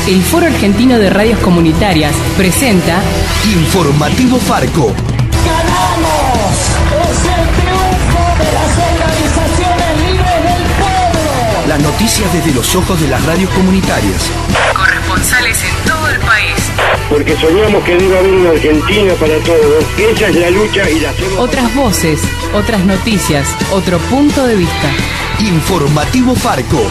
El Foro Argentino de Radios Comunitarias presenta Informativo Farco. ¡Ganamos! ¡Es el triunfo de las organizaciones libres del pueblo! Las noticias desde los ojos de las radios comunitarias. corresponsales en todo el país. Porque soñamos que debe haber una Argentina para todos. Esa es la lucha y la hacemos. Otras voces, otras noticias, otro punto de vista. Informativo Farco.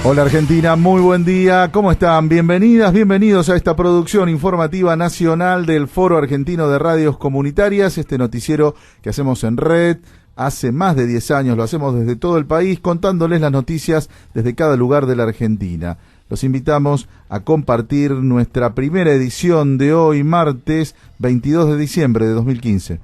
Hola Argentina, muy buen día, ¿cómo están? Bienvenidas, bienvenidos a esta producción informativa nacional del Foro Argentino de Radios Comunitarias, este noticiero que hacemos en red. Hace más de 10 años lo hacemos desde todo el país, contándoles las noticias desde cada lugar de la Argentina. Los invitamos a compartir nuestra primera edición de hoy, martes 22 de diciembre de 2015.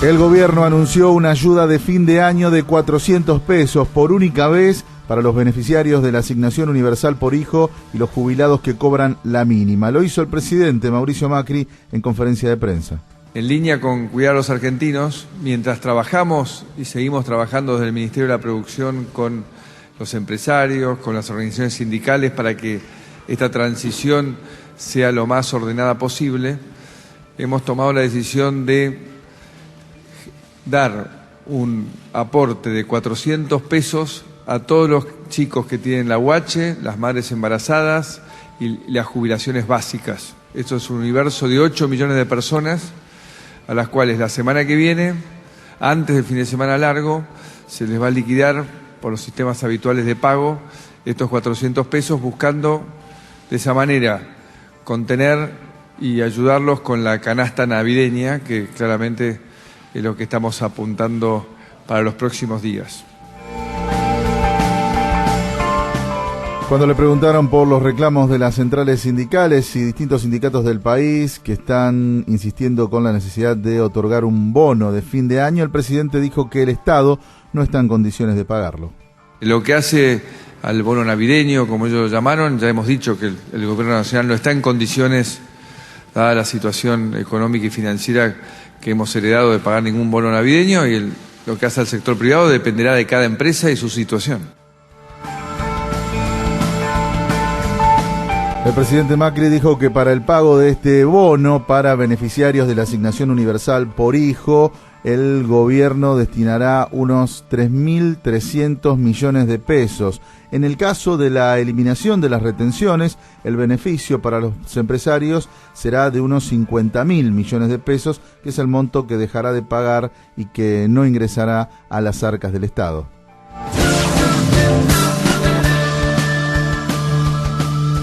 El gobierno anunció una ayuda de fin de año de 400 pesos por única vez para los beneficiarios de la asignación universal por hijo y los jubilados que cobran la mínima. Lo hizo el presidente Mauricio Macri en conferencia de prensa. En línea con cuidar a los argentinos, mientras trabajamos y seguimos trabajando desde el Ministerio de la Producción con los empresarios, con las organizaciones sindicales para que esta transición sea lo más ordenada posible, hemos tomado la decisión de dar un aporte de 400 pesos a todos los chicos que tienen la UH, las madres embarazadas y las jubilaciones básicas. Esto es un universo de 8 millones de personas a las cuales la semana que viene, antes del fin de semana largo, se les va a liquidar por los sistemas habituales de pago estos 400 pesos, buscando de esa manera contener y ayudarlos con la canasta navideña, que claramente es lo que estamos apuntando para los próximos días. Cuando le preguntaron por los reclamos de las centrales sindicales y distintos sindicatos del país que están insistiendo con la necesidad de otorgar un bono de fin de año, el presidente dijo que el Estado no está en condiciones de pagarlo. Lo que hace al bono navideño, como ellos lo llamaron, ya hemos dicho que el Gobierno Nacional no está en condiciones, dada la situación económica y financiera que hemos heredado, de pagar ningún bono navideño, y lo que hace al sector privado dependerá de cada empresa y su situación. El presidente Macri dijo que para el pago de este bono para beneficiarios de la asignación universal por hijo, el gobierno destinará unos 3.300 millones de pesos. En el caso de la eliminación de las retenciones, el beneficio para los empresarios será de unos 50.000 millones de pesos, que es el monto que dejará de pagar y que no ingresará a las arcas del Estado.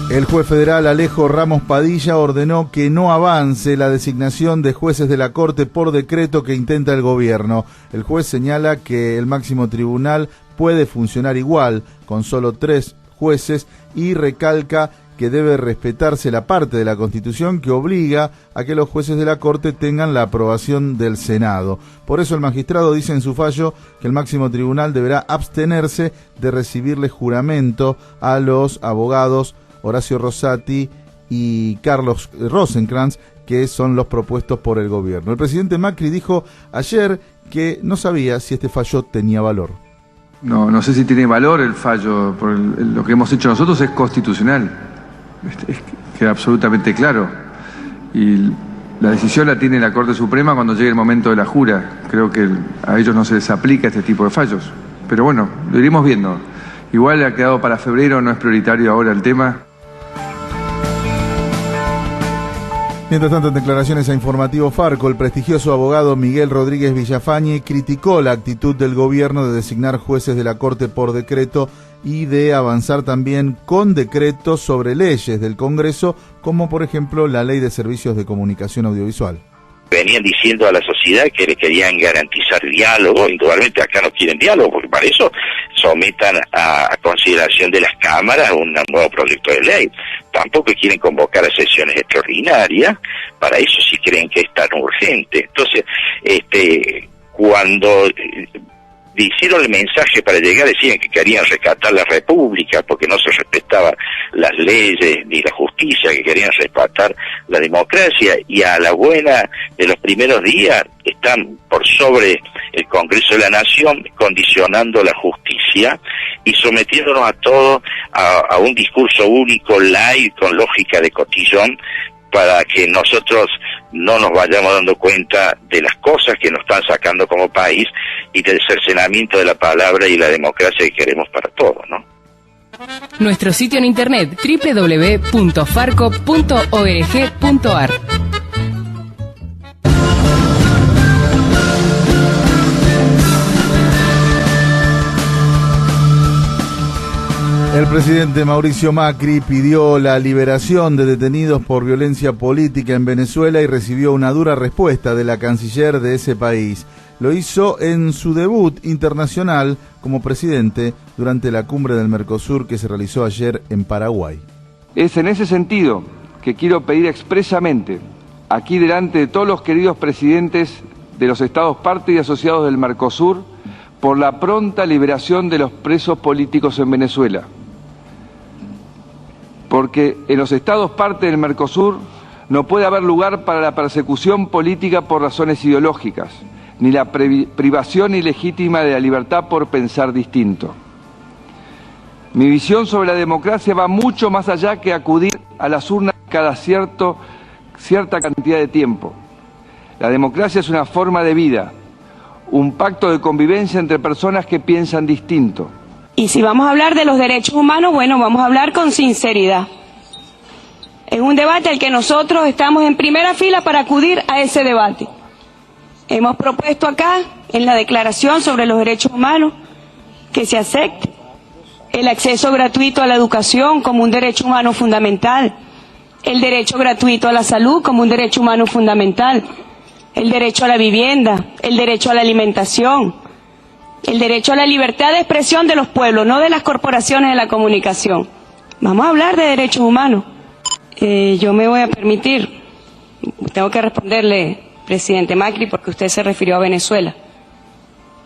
El juez federal Alejo Ramos Padilla ordenó que no avance la designación de jueces de la Corte por decreto que intenta el gobierno. El juez señala que el máximo tribunal puede funcionar igual, con solo 3 jueces, y recalca que debe respetarse la parte de la Constitución que obliga a que los jueces de la Corte tengan la aprobación del Senado. Por eso el magistrado dice en su fallo que el máximo tribunal deberá abstenerse de recibirle juramento a los abogados Horacio Rosati y Carlos Rosenkrantz, que son los propuestos por el gobierno. El presidente Macri dijo ayer que no sabía si este fallo tenía valor. No sé si tiene valor el fallo, porque lo que hemos hecho nosotros es constitucional, queda absolutamente claro. Y la decisión la tiene la Corte Suprema cuando llegue el momento de la jura. Creo que a ellos no se les aplica este tipo de fallos. Pero bueno, lo iremos viendo. Igual ha quedado para febrero, no es prioritario ahora el tema. Mientras tanto, en declaraciones a Informativo Farco, el prestigioso abogado Miguel Rodríguez Villafañe criticó la actitud del gobierno de designar jueces de la Corte por decreto y de avanzar también con decretos sobre leyes del Congreso, como por ejemplo la Ley de Servicios de Comunicación Audiovisual. Venían diciendo a la sociedad que le querían garantizar diálogo. Indudablemente acá no quieren diálogo, porque para eso sometan a consideración de las cámaras un nuevo proyecto de ley. Tampoco quieren convocar a sesiones extraordinarias, para eso sí creen que es tan urgente. Entonces, cuando hicieron el mensaje para llegar, decían que querían rescatar la República porque no se respetaban las leyes ni la justicia, que querían rescatar la democracia, y a la buena de los primeros días están por sobre el Congreso de la Nación, condicionando la justicia y sometiéndonos a todo a un discurso único, light, con lógica de cotillón, para que nosotros no nos vayamos dando cuenta de las cosas que nos están sacando como país y del cercenamiento de la palabra y la democracia que queremos para todos, ¿no? Nuestro sitio en internet www.farco.org.ar. El presidente Mauricio Macri pidió la liberación de detenidos por violencia política en Venezuela y recibió una dura respuesta de la canciller de ese país. Lo hizo en su debut internacional como presidente durante la cumbre del Mercosur que se realizó ayer en Paraguay. Es en ese sentido que quiero pedir expresamente, aquí delante de todos los queridos presidentes de los estados parte y asociados del Mercosur, por la pronta liberación de los presos políticos en Venezuela. Porque en los estados parte del Mercosur no puede haber lugar para la persecución política por razones ideológicas, ni la privación ilegítima de la libertad por pensar distinto. Mi visión sobre la democracia va mucho más allá que acudir a las urnas cada cierta cantidad de tiempo. La democracia es una forma de vida, un pacto de convivencia entre personas que piensan distinto. Y si vamos a hablar de los derechos humanos, bueno, vamos a hablar con sinceridad. Es un debate al que nosotros estamos en primera fila para acudir a ese debate. Hemos propuesto acá, en la Declaración sobre los Derechos Humanos, que se acepte el acceso gratuito a la educación como un derecho humano fundamental, el derecho gratuito a la salud como un derecho humano fundamental, el derecho a la vivienda, el derecho a la alimentación, el derecho a la libertad de expresión de los pueblos, no de las corporaciones de la comunicación. Vamos a hablar de derechos humanos. Yo me voy a permitir, tengo que responderle, presidente Macri, porque usted se refirió a Venezuela.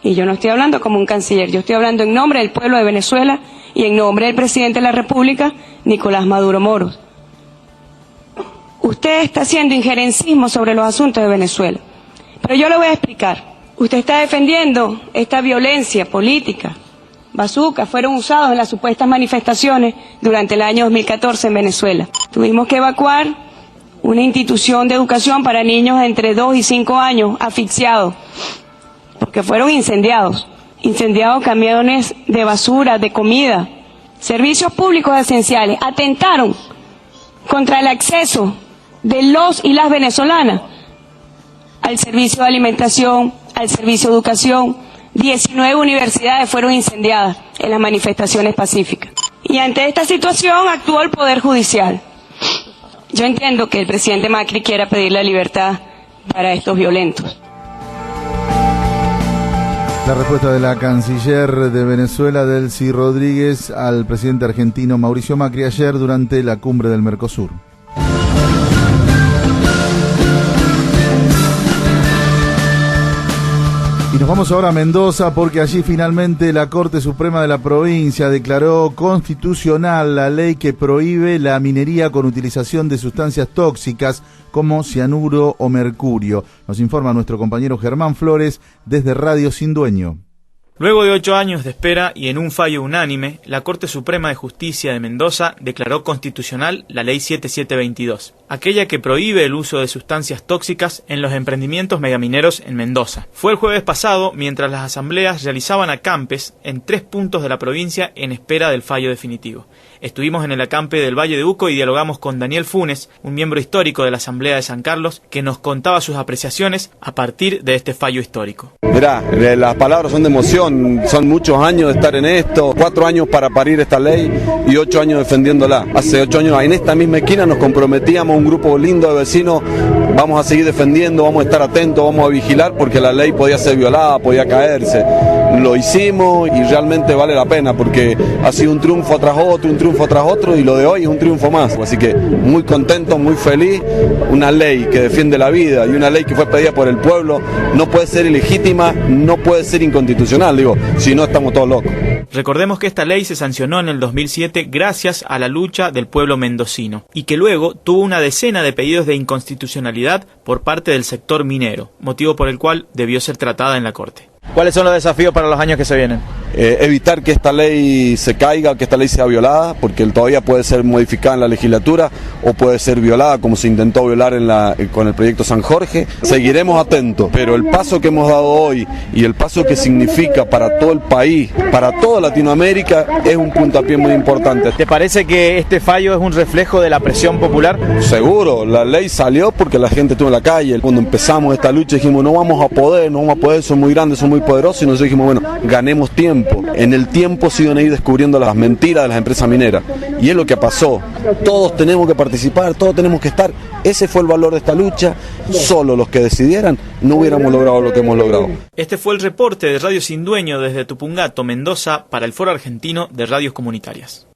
Y yo no estoy hablando como un canciller, yo estoy hablando en nombre del pueblo de Venezuela y en nombre del presidente de la República, Nicolás Maduro Moros. Usted está haciendo injerencismo sobre los asuntos de Venezuela. Pero yo le voy a explicar. Usted está defendiendo esta violencia política. Bazucas fueron usados en las supuestas manifestaciones durante el año 2014 en Venezuela. Tuvimos que evacuar una institución de educación para niños entre 2 y 5 años asfixiados, porque fueron incendiados camiones de basura, de comida, servicios públicos esenciales, atentaron contra el acceso de los y las venezolanas al servicio de alimentación, al servicio de educación. 19 universidades fueron incendiadas en las manifestaciones pacíficas. Y ante esta situación actuó el Poder Judicial. Yo entiendo que el presidente Macri quiera pedir la libertad para estos violentos. La respuesta de la canciller de Venezuela, Delcy Rodríguez, al presidente argentino Mauricio Macri ayer durante la cumbre del Mercosur. Y nos vamos ahora a Mendoza porque allí finalmente la Corte Suprema de la provincia declaró constitucional la ley que prohíbe la minería con utilización de sustancias tóxicas como cianuro o mercurio. Nos informa nuestro compañero Germán Flores desde Radio Sin Dueño. Luego de 8 años de espera y en un fallo unánime, la Corte Suprema de Justicia de Mendoza declaró constitucional la Ley 7722, aquella que prohíbe el uso de sustancias tóxicas en los emprendimientos megamineros en Mendoza. Fue el jueves pasado, mientras las asambleas realizaban acampes en 3 puntos de la provincia en espera del fallo definitivo. Estuvimos en el acampe del Valle de Uco y dialogamos con Daniel Funes, un miembro histórico de la Asamblea de San Carlos, que nos contaba sus apreciaciones a partir de este fallo histórico. Mirá, las palabras son de emoción, son muchos años de estar en esto, 4 años para parir esta ley y 8 años defendiéndola. Hace 8 años en esta misma esquina nos comprometíamos, un grupo lindo de vecinos, vamos a seguir defendiendo, vamos a estar atentos, vamos a vigilar porque la ley podía ser violada, podía caerse. Lo hicimos y realmente vale la pena porque ha sido un triunfo tras otro y lo de hoy es un triunfo más. Así que muy contento, muy feliz. Una ley que defiende la vida y una ley que fue pedida por el pueblo no puede ser ilegítima, no puede ser inconstitucional, digo, si no estamos todos locos. Recordemos que esta ley se sancionó en el 2007 gracias a la lucha del pueblo mendocino y que luego tuvo una decena de pedidos de inconstitucionalidad por parte del sector minero, motivo por el cual debió ser tratada en la Corte. ¿Cuáles son los desafíos para los años que se vienen? Evitar que esta ley se caiga, que esta ley sea violada, porque todavía puede ser modificada en la legislatura o puede ser violada como se intentó violar con el proyecto San Jorge. Seguiremos atentos, pero el paso que hemos dado hoy y el paso que significa para todo el país, para toda Latinoamérica, es un puntapié muy importante. ¿Te parece que este fallo es un reflejo de la presión popular? Seguro, la ley salió porque la gente estuvo en la calle. Cuando empezamos esta lucha dijimos no vamos a poder, son muy grandes, son muy poderosos, y nosotros dijimos bueno, ganemos tiempo. En el tiempo se iban a ir descubriendo las mentiras de las empresas mineras, y es lo que pasó. Todos tenemos que participar, todos tenemos que estar. Ese fue el valor de esta lucha. Solo los que decidieran no hubiéramos logrado lo que hemos logrado. Este fue el reporte de Radio Sin Dueño desde Tupungato, Mendoza, para el Foro Argentino de Radios Comunitarias.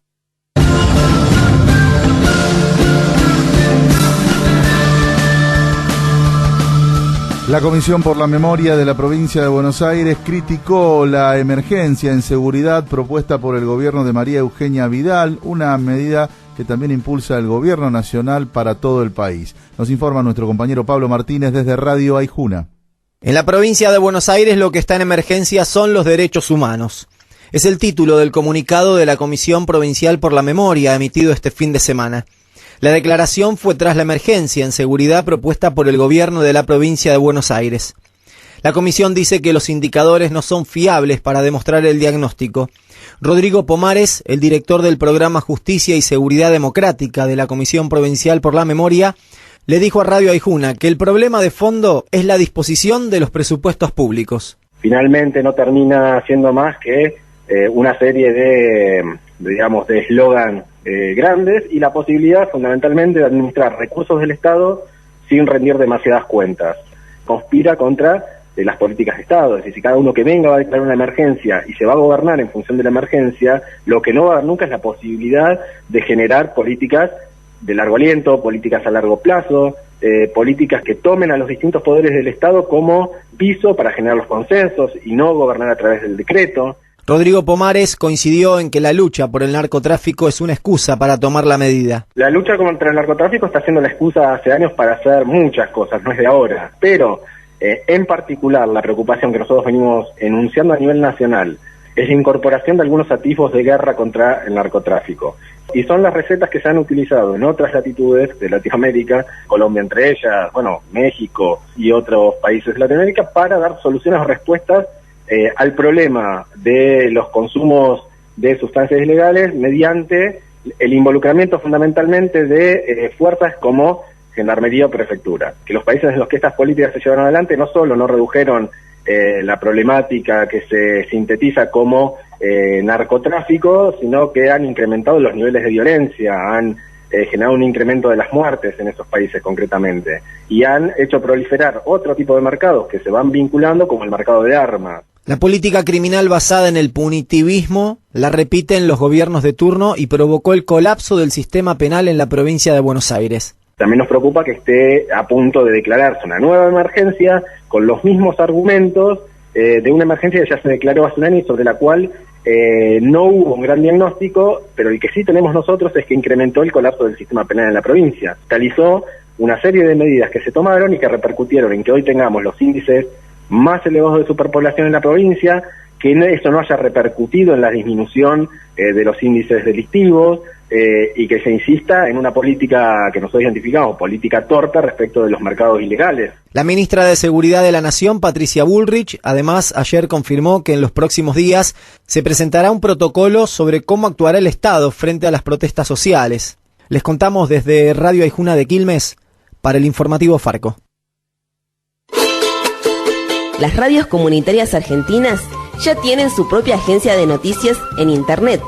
La Comisión por la Memoria de la Provincia de Buenos Aires criticó la emergencia en seguridad propuesta por el gobierno de María Eugenia Vidal, una medida que también impulsa el gobierno nacional para todo el país. Nos informa nuestro compañero Pablo Martínez desde Radio Aijuna. En la provincia de Buenos Aires lo que está en emergencia son los derechos humanos. Es el título del comunicado de la Comisión Provincial por la Memoria emitido este fin de semana. La declaración fue tras la emergencia en seguridad propuesta por el gobierno de la provincia de Buenos Aires. La comisión dice que los indicadores no son fiables para demostrar el diagnóstico. Rodrigo Pomares, el director del programa Justicia y Seguridad Democrática de la Comisión Provincial por la Memoria, le dijo a Radio Aijuna que el problema de fondo es la disposición de los presupuestos públicos. Finalmente no termina siendo más que una serie de eslogan grandes y la posibilidad fundamentalmente de administrar recursos del Estado sin rendir demasiadas cuentas. Conspira contra las políticas de Estado, es decir, si cada uno que venga va a declarar una emergencia y se va a gobernar en función de la emergencia, lo que no va a haber nunca es la posibilidad de generar políticas de largo aliento, políticas a largo plazo, políticas que tomen a los distintos poderes del Estado como piso para generar los consensos y no gobernar a través del decreto. Rodrigo Pomares coincidió en que la lucha por el narcotráfico es una excusa para tomar la medida. La lucha contra el narcotráfico está siendo la excusa hace años para hacer muchas cosas, no es de ahora, pero en particular la preocupación que nosotros venimos enunciando a nivel nacional es la incorporación de algunos atisbos de guerra contra el narcotráfico. Y son las recetas que se han utilizado en otras latitudes de Latinoamérica, Colombia entre ellas, México y otros países de Latinoamérica, para dar soluciones o respuestas al problema de los consumos de sustancias ilegales mediante el involucramiento fundamentalmente de fuerzas como Gendarmería o Prefectura. Que los países en los que estas políticas se llevaron adelante no solo no redujeron la problemática que se sintetiza como narcotráfico, sino que han incrementado los niveles de violencia, han generado un incremento de las muertes en esos países concretamente, y han hecho proliferar otro tipo de mercados que se van vinculando como el mercado de armas. La política criminal basada en el punitivismo la repiten los gobiernos de turno y provocó el colapso del sistema penal en la provincia de Buenos Aires. También nos preocupa que esté a punto de declararse una nueva emergencia con los mismos argumentos de una emergencia que ya se declaró hace un año y sobre la cual no hubo un gran diagnóstico, pero el que sí tenemos nosotros es que incrementó el colapso del sistema penal en la provincia. Realizó una serie de medidas que se tomaron y que repercutieron en que hoy tengamos los índices más elevados de superpoblación en la provincia, que eso no haya repercutido en la disminución de los índices delictivos y que se insista en una política que nosotros identificamos, política torta respecto de los mercados ilegales. La ministra de Seguridad de la Nación, Patricia Bullrich, además ayer confirmó que en los próximos días se presentará un protocolo sobre cómo actuará el Estado frente a las protestas sociales. Les contamos desde Radio Aijuna de Quilmes para el informativo Farco. Las radios comunitarias argentinas ya tienen su propia agencia de noticias en Internet.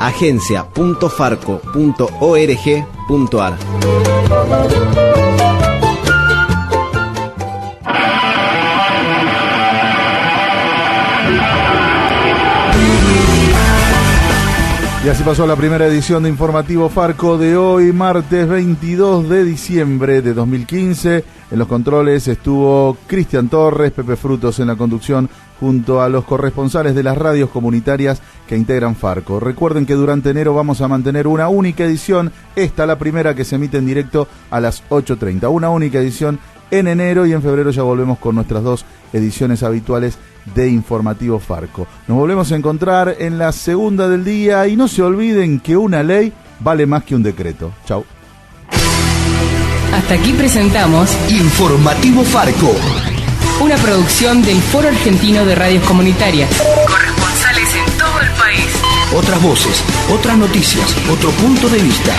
agencia.farco.org.ar. Y así pasó la primera edición de Informativo Farco de hoy, martes 22 de diciembre de 2015. En los controles estuvo Cristian Torres, Pepe Frutos en la conducción, junto a los corresponsales de las radios comunitarias que integran Farco. Recuerden que durante enero vamos a mantener una única edición, esta la primera que se emite en directo a las 8:30. Una única edición en enero y en febrero ya volvemos con nuestras dos ediciones habituales de Informativo Farco. Nos volvemos a encontrar en la segunda del día y no se olviden que una ley vale más que un decreto. Chau. Hasta aquí presentamos Informativo Farco. Una producción del Foro Argentino de Radios Comunitarias. Corresponsales en todo el país. Otras voces, otras noticias, otro punto de vista.